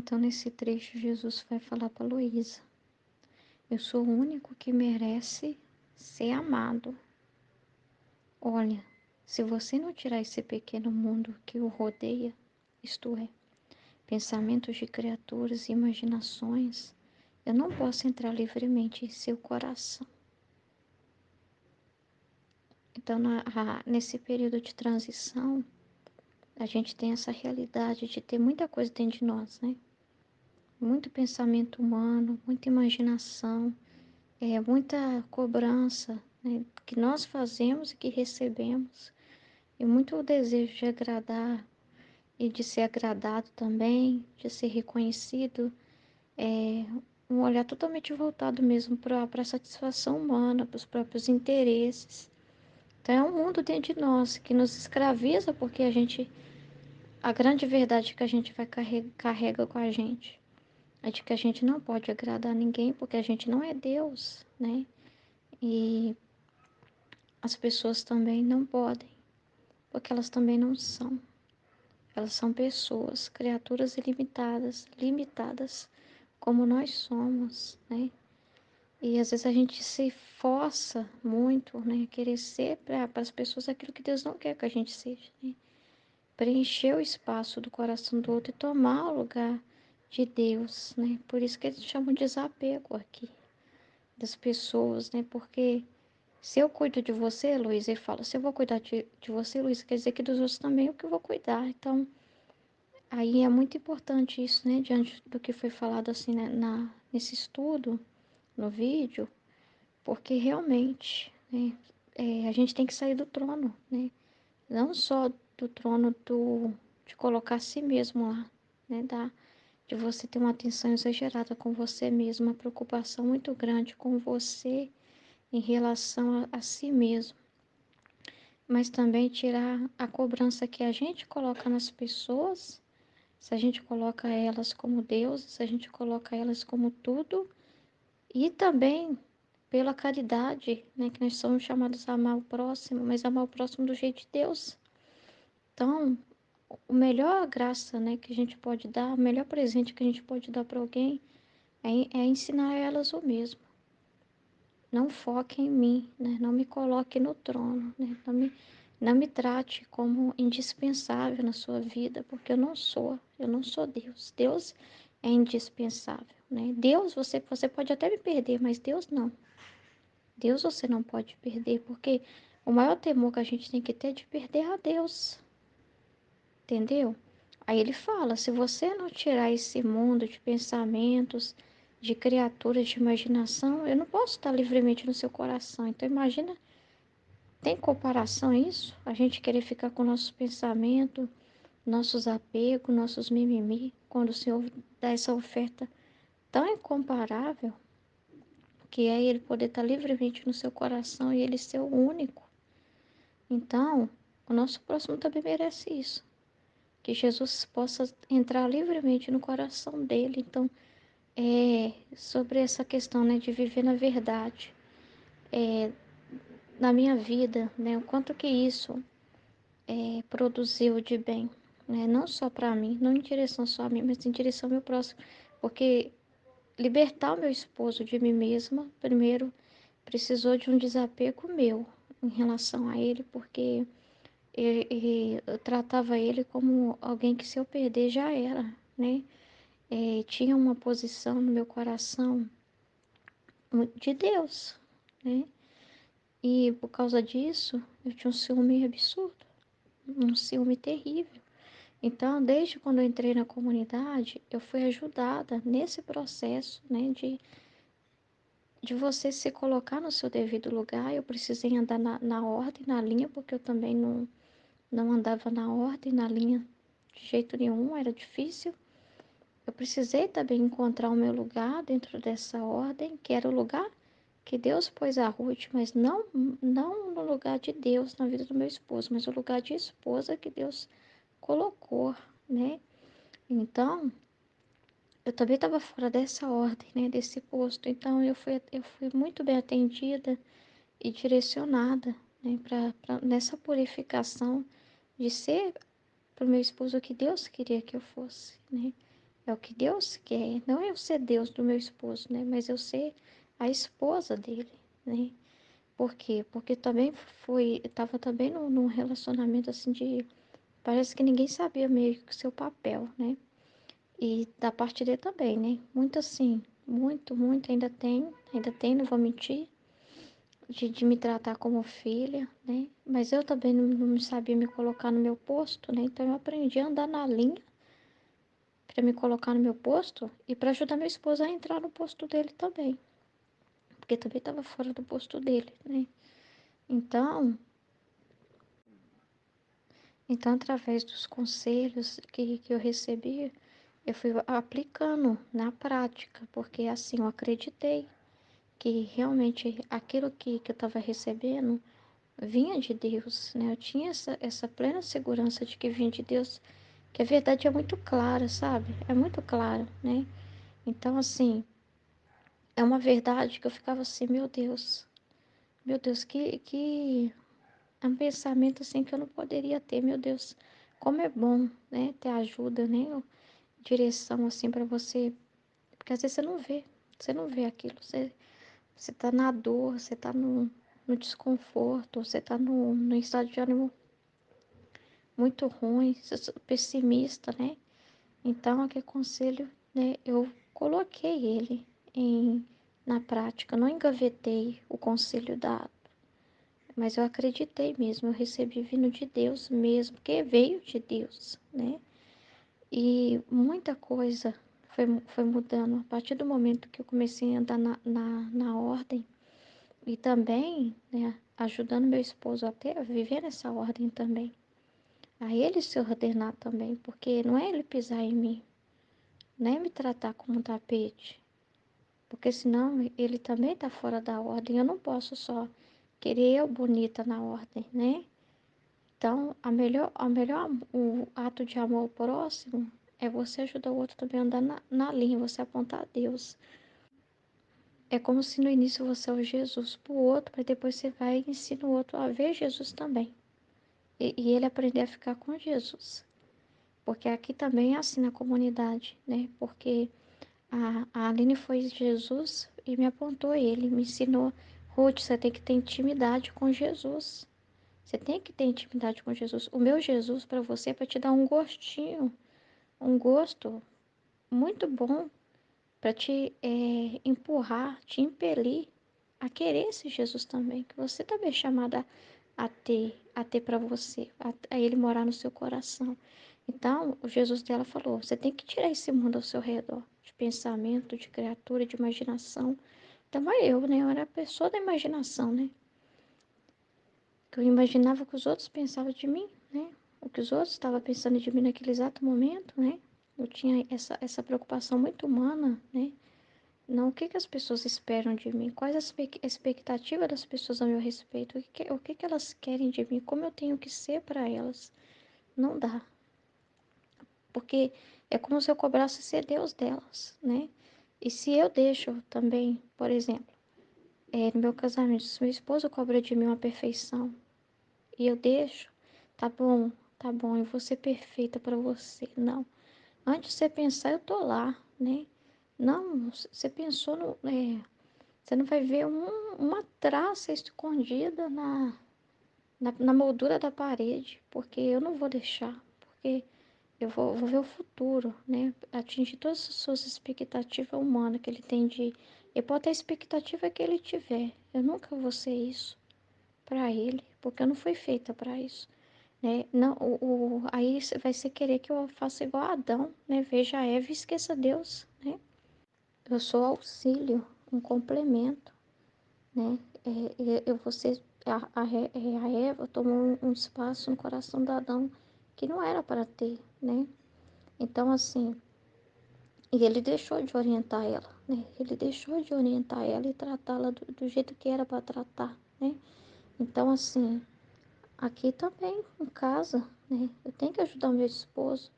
Então, nesse trecho, Jesus vai falar para Luísa: eu sou o único que merece ser amado. Olha, se você não tirar esse pequeno mundo que o rodeia, isto é, pensamentos de criaturas e imaginações, eu não posso entrar livremente em seu coração. Então, nesse período de transição, a gente tem essa realidade de ter muita coisa dentro de nós, né? Muito pensamento humano, muita imaginação, muita cobrança, né? Que nós fazemos e que recebemos, e muito desejo de agradar e de ser agradado também, de ser reconhecido, um olhar totalmente voltado mesmo para a satisfação humana, para os próprios interesses. Então é um mundo dentro de nós que nos escraviza porque a grande verdade que a gente vai carrega com a gente é de que a gente não pode agradar ninguém porque a gente não é Deus, né? E as pessoas também não podem, porque elas também não são. Elas são pessoas, criaturas ilimitadas, limitadas, como nós somos, né? E às vezes a gente se força muito, né? A querer ser para as pessoas aquilo que Deus não quer que a gente seja, né? Preencher o espaço do coração do outro e tomar o lugar de Deus, né? Por isso que eles chamam de desapego aqui das pessoas, né? Porque se eu cuido de você, Luiz, ele fala, se eu vou cuidar de você, Luiz, quer dizer que dos outros também é o que eu vou cuidar. Então, aí é muito importante isso, né? Diante do que foi falado assim, né? Nesse estudo, no vídeo, porque realmente, né? A gente tem que sair do trono, né? Não só do trono de colocar a si mesmo lá, né? De você ter uma atenção exagerada com você mesmo, uma preocupação muito grande com você em relação a si mesmo, mas também tirar a cobrança que a gente coloca nas pessoas, se a gente coloca elas como Deus, se a gente coloca elas como tudo, e também pela caridade, né, que nós somos chamados a amar o próximo, mas amar o próximo do jeito de Deus. Então, o melhor graça, né, que a gente pode dar, o melhor presente que a gente pode dar para alguém é ensinar elas o mesmo. Não foque em mim, né? Não me coloque no trono, né? Não me trate como indispensável na sua vida, porque eu não sou Deus. Deus é indispensável, né? Deus, você pode até me perder, mas Deus não. Deus você não pode perder, porque o maior temor que a gente tem que ter é de perder a Deus, entendeu? Aí ele fala, se você não tirar esse mundo de pensamentos, de criaturas de imaginação, eu não posso estar livremente no seu coração. Então imagina, tem comparação isso? A gente querer ficar com nossos pensamentos, nossos apegos, nossos mimimi, quando o Senhor dá essa oferta tão incomparável, que é Ele poder estar livremente no seu coração e Ele ser o único. Então, o nosso próximo também merece isso. Que Jesus possa entrar livremente no coração dele. Então, sobre essa questão, né, de viver na verdade, na minha vida, né, o quanto que isso produziu de bem, né, não só para mim, não em direção só a mim, mas em direção ao meu próximo, porque libertar o meu esposo de mim mesma, primeiro, precisou de um desapego meu em relação a ele, porque eu tratava ele como alguém que se eu perder já era, né? Tinha uma posição no meu coração de Deus, né? E por causa disso, eu tinha um ciúme absurdo, um ciúme terrível. Então, desde quando eu entrei na comunidade, eu fui ajudada nesse processo, né, de você se colocar no seu devido lugar. Eu precisei andar na ordem, na linha, porque eu também não andava na ordem, na linha de jeito nenhum, era difícil. Eu precisei também encontrar o meu lugar dentro dessa ordem, que era o lugar que Deus pôs a Ruth, mas não no lugar de Deus na vida do meu esposo, mas o lugar de esposa que Deus colocou, né? Então, eu também estava fora dessa ordem, né? Desse posto. Então, eu fui muito bem atendida e direcionada, né? Nessa purificação de ser para o meu esposo o que Deus queria que eu fosse, né? É o que Deus quer. Não eu ser Deus do meu esposo, né? Mas eu ser a esposa dele, né? Por quê? Porque também estava também num relacionamento assim de, parece que ninguém sabia meio que o seu papel, né? E da parte dele também, né? Muito assim, muito, ainda tem, não vou mentir, de me tratar como filha, né? Mas eu também não sabia me colocar no meu posto, né? Então eu aprendi a andar na linha para me colocar no meu posto e para ajudar meu esposo a entrar no posto dele também, porque também estava fora do posto dele, né? Então, então através dos conselhos que eu recebi, eu fui aplicando na prática, porque assim eu acreditei que realmente aquilo que eu estava recebendo vinha de Deus, né? Eu tinha essa plena segurança de que vinha de Deus, que a verdade é muito clara, sabe? É muito clara, né? Então, assim, é uma verdade que eu ficava assim, meu Deus, que é um pensamento assim que eu não poderia ter, meu Deus, como é bom, né? Ter ajuda, né? Direção assim para você, porque às vezes você não vê aquilo, você tá na dor, você tá no desconforto, você tá no estado de ânimo muito ruim, pessimista, né? Então, aquele conselho, né, eu coloquei ele na prática, não engavetei o conselho dado, mas eu acreditei mesmo, eu recebi vindo de Deus mesmo, porque veio de Deus, né? E muita coisa foi mudando a partir do momento que eu comecei a andar na ordem e também, né, ajudando meu esposo até a viver nessa ordem também. A ele se ordenar também, porque não é ele pisar em mim, não é me tratar como um tapete, porque senão ele também está fora da ordem. Eu não posso só querer eu bonita na ordem, né? Então, a melhor o ato de amor ao próximo é você ajudar o outro também a andar na linha, você apontar a Deus. É como se no início você é o Jesus para o outro, mas depois você vai e ensina o outro a ver Jesus também. E ele aprender a ficar com Jesus. Porque aqui também é assim na comunidade, né? Porque a Aline foi Jesus e me apontou ele, me ensinou, Ruth, você tem que ter intimidade com Jesus. Você tem que ter intimidade com Jesus. O meu Jesus para você é para te dar um gostinho, um gosto muito bom para te empurrar, te impelir a querer esse Jesus também, que você também é chamada a ter para você, a ele morar no seu coração. Então, o Jesus dela falou: você tem que tirar esse mundo ao seu redor, de pensamento, de criatura, de imaginação. Então, eu, né? Eu era a pessoa da imaginação, né? Que eu imaginava o que os outros pensavam de mim, né? O que os outros estavam pensando de mim naquele exato momento, né? Eu tinha essa preocupação muito humana, né? Não, o que que as pessoas esperam de mim? Quais as expectativas das pessoas a meu respeito? O que que elas querem de mim? Como eu tenho que ser para elas? Não dá. Porque é como se eu cobrasse ser Deus delas, né? E se eu deixo também, por exemplo, no meu casamento, se meu esposo cobra de mim uma perfeição e eu deixo, tá bom, eu vou ser perfeita para você. Não. Antes de você pensar, eu tô lá, né? Não, você pensou no. Você não vai ver uma traça escondida na moldura da parede, porque eu não vou deixar, porque vou ver o futuro, né? Atingir todas as suas expectativas humanas que ele tem de. E pode ter a expectativa que ele tiver. Eu nunca vou ser isso para ele, porque eu não fui feita para isso, né? Não, aí você vai ser querer que eu faça igual a Adão, né? Veja a Eva e esqueça Deus, né? Eu sou auxílio, um complemento, né? Eu vou ser, a Eva tomou um espaço no coração do Adão que não era para ter, né? Então, assim, e ele deixou de orientar ela, né? Ele deixou de orientar ela e tratá-la do jeito que era para tratar, né? Então, assim, aqui também, em casa, né? Eu tenho que ajudar o meu esposo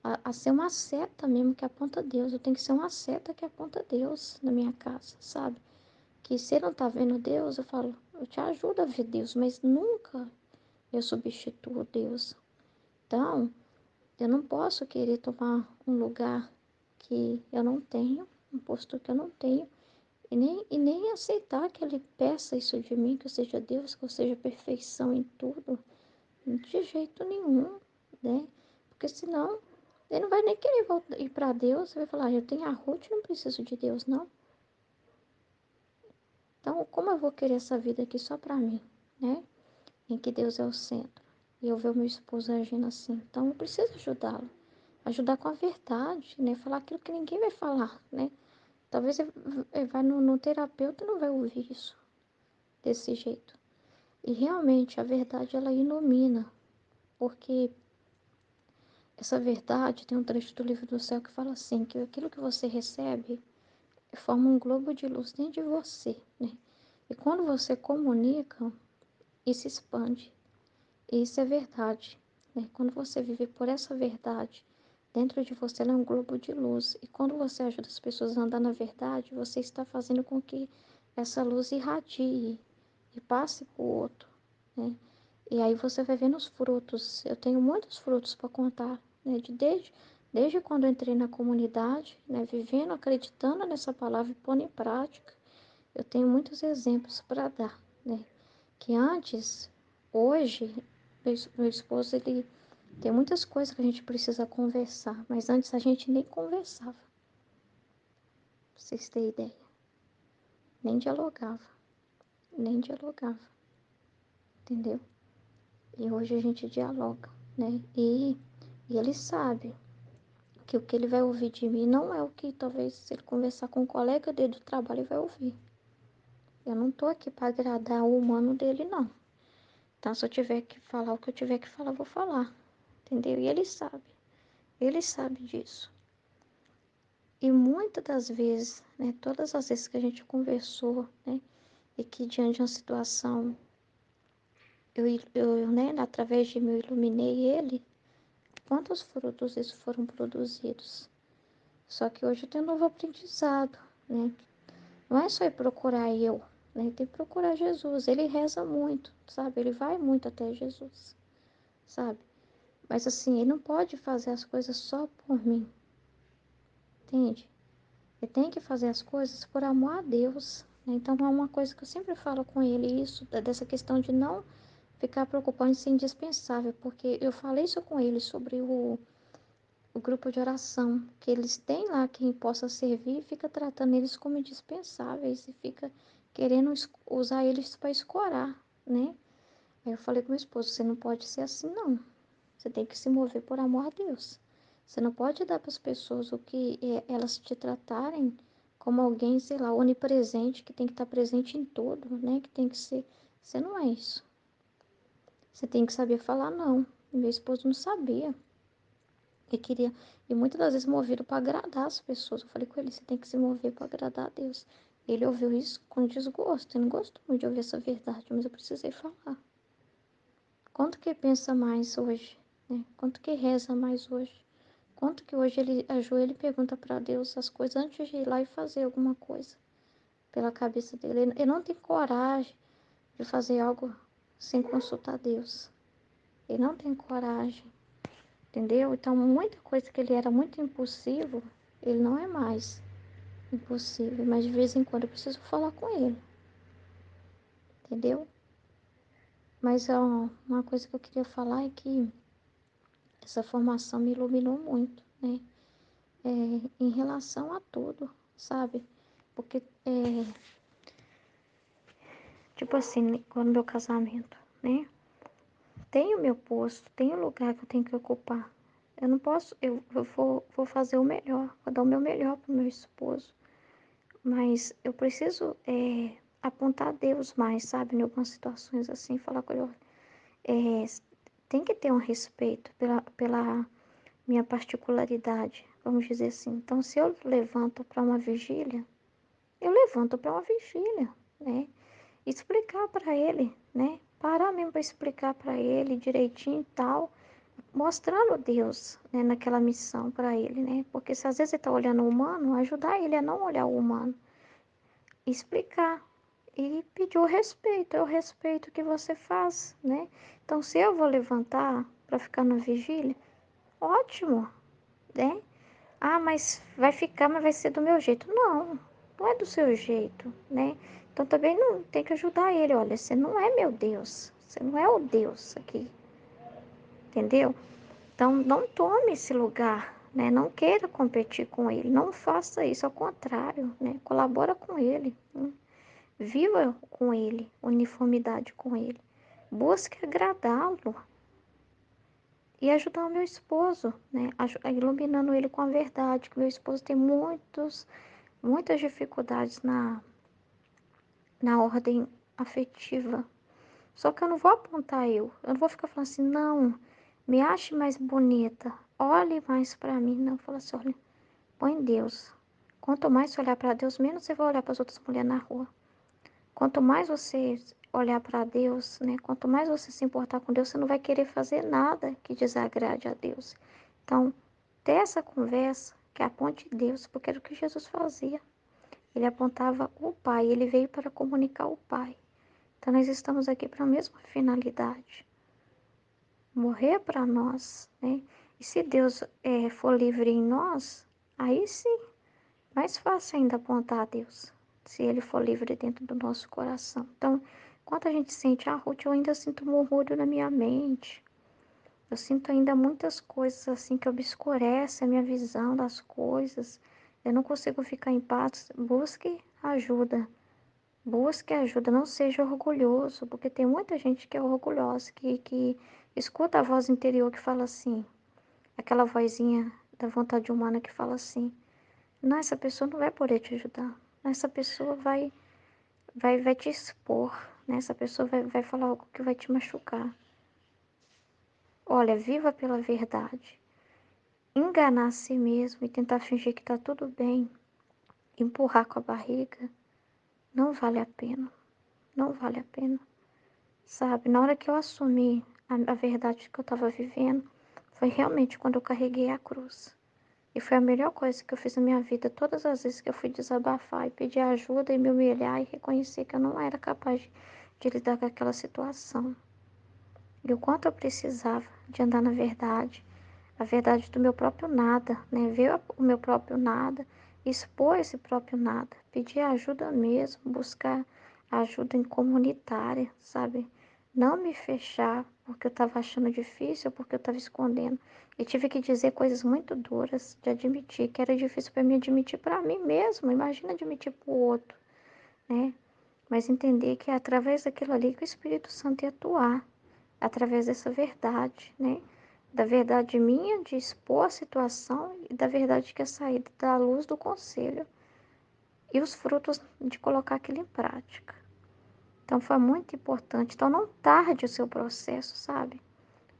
a ser uma seta mesmo que aponta Deus. Eu tenho que ser uma seta que aponta Deus na minha casa, sabe? Que se ele não tá vendo Deus, eu falo, eu te ajudo a ver Deus, mas nunca eu substituo Deus. Então, eu não posso querer tomar um lugar, que eu não tenho, um posto que eu não tenho, e nem aceitar que ele peça isso de mim, que eu seja Deus, que eu seja perfeição em tudo, de jeito nenhum, né? Porque senão ele não vai nem querer voltar, ir para Deus, vai falar, eu tenho a Ruth, não preciso de Deus, não. Então, como eu vou querer essa vida aqui só para mim, né? Em que Deus é o centro. E eu ver o meu esposo agindo assim. Então, eu preciso ajudá-lo. Ajudar com a verdade, né? Falar aquilo que ninguém vai falar, né? Talvez ele vai no terapeuta e não vai ouvir isso desse jeito. E realmente a verdade ela ilumina, porque essa verdade tem um trecho do livro do céu que fala assim, que aquilo que você recebe forma um globo de luz dentro de você, né? E quando você comunica, isso expande. E isso é verdade, né? Quando você vive por essa verdade, dentro de você ela é um globo de luz. E quando você ajuda as pessoas a andar na verdade, você está fazendo com que essa luz irradie e passe para o outro, né? E aí você vai vendo os frutos. Eu tenho muitos frutos para contar, né? Desde quando eu entrei na comunidade, né? Vivendo, acreditando nessa palavra e pondo em prática, eu tenho muitos exemplos para dar, né? Que antes, hoje, meu esposo, ele tem muitas coisas que a gente precisa conversar, mas antes a gente nem conversava, pra vocês terem ideia. Nem dialogava, nem dialogava, entendeu? E hoje a gente dialoga, né? E ele sabe que o que ele vai ouvir de mim não é o que talvez se ele conversar com um colega dele do trabalho ele vai ouvir. Eu não tô aqui para agradar o humano dele, não. Então, se eu tiver que falar o que eu tiver que falar, eu vou falar, entendeu? E ele sabe disso. E muitas das vezes, né, todas as vezes que a gente conversou, né, e que diante de uma situação, né, através de mim, eu iluminei ele, quantos frutos isso foram produzidos. Só que hoje eu tenho um novo aprendizado, né? Não é só ir procurar eu, né? Tem que procurar Jesus. Ele reza muito, sabe? Ele vai muito até Jesus, sabe? Mas assim, ele não pode fazer as coisas só por mim, entende? Ele tem que fazer as coisas por amor a Deus, né? Então é uma coisa que eu sempre falo com ele, isso, dessa questão de não ficar preocupado em ser indispensável, porque eu falei isso com ele sobre o grupo de oração, que eles têm lá quem possa servir e fica tratando eles como indispensáveis e fica querendo usar eles para escorar, né? Aí eu falei com meu esposo, você não pode ser assim, não. Você tem que se mover por amor a Deus. Você não pode dar para as pessoas o que elas te tratarem como alguém, sei lá, onipresente, que tem que estar presente em tudo, né? Que tem que ser. Você não é isso. Você tem que saber falar não. Meu esposo não sabia. Ele queria, e muitas das vezes movido para agradar as pessoas. Eu falei com ele, você tem que se mover para agradar a Deus. Ele ouviu isso com desgosto. Ele não gostou muito de ouvir essa verdade, mas eu precisei falar. Quanto que pensa mais hoje, né? Quanto que reza mais hoje? Quanto que hoje ele ajoelha e pergunta para Deus as coisas antes de ir lá e fazer alguma coisa pela cabeça dele. Ele não tem coragem de fazer algo sem consultar Deus. Ele não tem coragem, entendeu? Então, muita coisa que ele era muito impulsivo, ele não é mais impulsivo. Mas de vez em quando eu preciso falar com ele, entendeu? Mas ó, uma coisa que eu queria falar é que essa formação me iluminou muito, né? Em relação a tudo, sabe? Porque, tipo assim, no meu casamento, né? Tem o meu posto, tem o lugar que eu tenho que ocupar. Eu não posso, eu vou fazer o melhor, vou dar o meu melhor pro meu esposo. Mas eu preciso apontar Deus mais, sabe? Em algumas situações assim, falar com ele, ó, é, tem que ter um respeito pela minha particularidade, vamos dizer assim. Então, se eu levanto para uma vigília, eu levanto para uma vigília, né? Explicar para ele, né? Parar mesmo para explicar para ele direitinho e tal, mostrando Deus, né, naquela missão para ele, né? Porque se às vezes ele está olhando o humano, ajudar ele a não olhar o humano, explicar e pedir o respeito, é o respeito que você faz, né? Então, se eu vou levantar para ficar na vigília, ótimo, né? Ah, mas vai ficar, mas vai ser do meu jeito. Não, não é do seu jeito, né? Então também não tem que ajudar ele. Olha, você não é meu Deus. Você não é o Deus aqui, entendeu? Então não tome esse lugar, né? Não queira competir com ele. Não faça isso, ao contrário, né? Colabora com ele, né? Viva com ele, uniformidade com ele. Busque agradá-lo e ajudar o meu esposo, né? Iluminando ele com a verdade, que meu esposo tem muitas dificuldades na ordem afetiva. Só que eu não vou apontar eu não vou ficar falando assim, não, me ache mais bonita, olhe mais para mim. Não, fala assim, olha, põe Deus. Quanto mais você olhar para Deus, menos você vai olhar para as outras mulheres na rua. Quanto mais você olhar para Deus, né? Quanto mais você se importar com Deus, você não vai querer fazer nada que desagrade a Deus. Então, ter essa conversa que aponte Deus, porque era o que Jesus fazia. Ele apontava o Pai, ele veio para comunicar o Pai. Então, nós estamos aqui para a mesma finalidade, morrer para nós, né? E se Deus for livre em nós, aí sim, mais fácil ainda apontar a Deus, se Ele for livre dentro do nosso coração. Então, quando a gente sente, Ruth, eu ainda sinto murmúrio na minha mente, eu sinto ainda muitas coisas assim que obscurecem a minha visão das coisas, eu não consigo ficar em paz, busque ajuda. Busque ajuda, não seja orgulhoso, porque tem muita gente que é orgulhosa, que escuta a voz interior que fala assim, aquela vozinha da vontade humana que fala assim, não, essa pessoa não vai poder te ajudar, essa pessoa vai te expor, né? Essa pessoa vai falar algo que vai te machucar. Olha, viva pela verdade. Enganar a si mesmo e tentar fingir que está tudo bem, empurrar com a barriga, não vale a pena, não vale a pena. Sabe, na hora que eu assumi a verdade que eu estava vivendo, foi realmente quando eu carreguei a cruz. E foi a melhor coisa que eu fiz na minha vida. Todas as vezes que eu fui desabafar e pedir ajuda e me humilhar e reconhecer que eu não era capaz de lidar com aquela situação. E o quanto eu precisava de andar na verdade, a verdade do meu próprio nada, né? Ver o meu próprio nada, expor esse próprio nada, pedir ajuda mesmo, buscar ajuda em comunitária, sabe? Não me fechar porque eu estava achando difícil, porque eu estava escondendo. E tive que dizer coisas muito duras, de admitir que era difícil para mim admitir para mim mesmo, imagina admitir para o outro, né? Mas entender que é através daquilo ali que o Espírito Santo ia atuar, através dessa verdade, né? Da verdade minha de expor a situação e da verdade que é saída da luz do conselho e os frutos de colocar aquilo em prática. Então foi muito importante. Então não tarde o seu processo, sabe?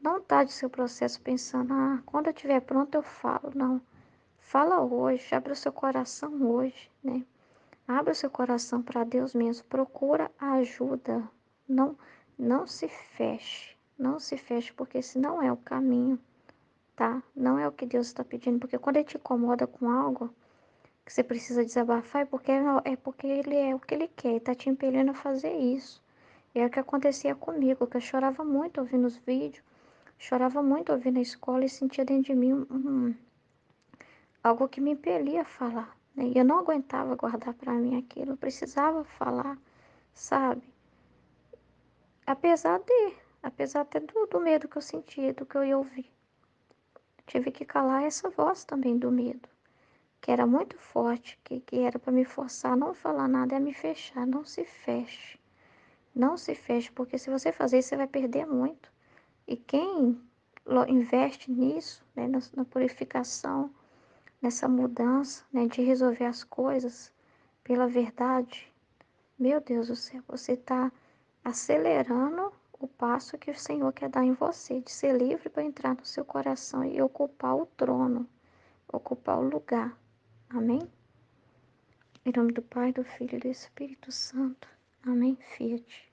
Não tarde o seu processo pensando, quando eu estiver pronto eu falo. Não. Fala hoje, abre o seu coração hoje, né? Abra o seu coração para Deus mesmo. Procura ajuda. Não, não se feche. Não se feche, porque esse não é o caminho, tá? Não é o que Deus está pedindo. Porque quando Ele te incomoda com algo que você precisa desabafar, é porque Ele é o que Ele quer. Ele está te impelindo a fazer isso. E é o que acontecia comigo, que eu chorava muito ouvindo os vídeos, chorava muito ouvindo na escola e sentia dentro de mim algo que me impelia a falar, né? E eu não aguentava guardar para mim aquilo, eu precisava falar, sabe? Apesar de, apesar até do medo que eu sentia, do que eu ia ouvir. Tive que calar essa voz também do medo, que era muito forte, que era para me forçar a não falar nada, a me fechar. Não se feche, não se feche, porque se você fazer isso, você vai perder muito. E quem investe nisso, né, na purificação, nessa mudança, né, de resolver as coisas pela verdade, meu Deus do céu, você está acelerando o passo que o Senhor quer dar em você, de ser livre para entrar no seu coração e ocupar o trono, ocupar o lugar. Amém? Em nome do Pai, do Filho e do Espírito Santo. Amém, Fiat.